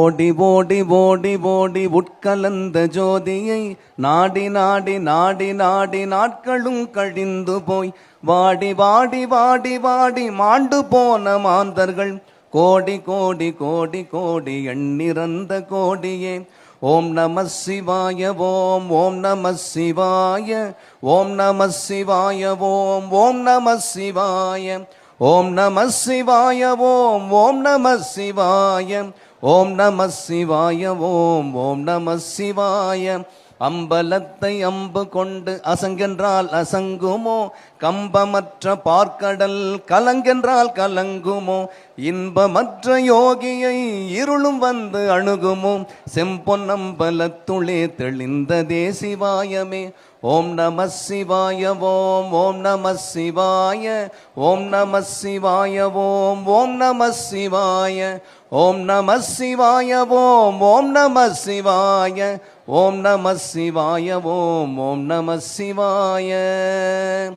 ஓடி ஓடி ஓடி ஓடி உட்கலந்த ஜோதியை நாடி நாடி நாடி நாடி நாட்களும் கழிந்து போய் வாடி வாடி வாடி வாடி மாண்டு போன மாந்தர்கள் கோடி கோடி கோடி கோடி எண்ணிறந்த கோடியே. ஓம் நம சிவாய ஓம் ஓம் நம சிவாய ஓம் நம சிவாய ஓம் ஓம் நம சிவாய ஓம் நம சிவாய ஓம் ஓம் நம சிவாய ஓம் நம சிவாய ஓம் ஓம் நம சிவாய. அம்பலத்தை அம்பு கொண்டு அசங்கென்றால் அசங்குமோ, கம்பமற்ற பார்க்கடல் கலங்கென்றால் கலங்குமோ, இன்பமற்ற யோகியை இருளும் வந்து அணுகுமோ, செம்பொன்னம்பலத்துளே தெளிந்ததே சிவாயமே. ஓம் நம சிவாய ஓம் ஓம் நம சிவாய ஓம் நம சிவாய ஓம் ஓம் நம சிவாய ஓம் நம சிவாய ஓம் ஓம் நம சிவாய ஓம் நம சிவாய ஓம் ஓம் நம சிவாய.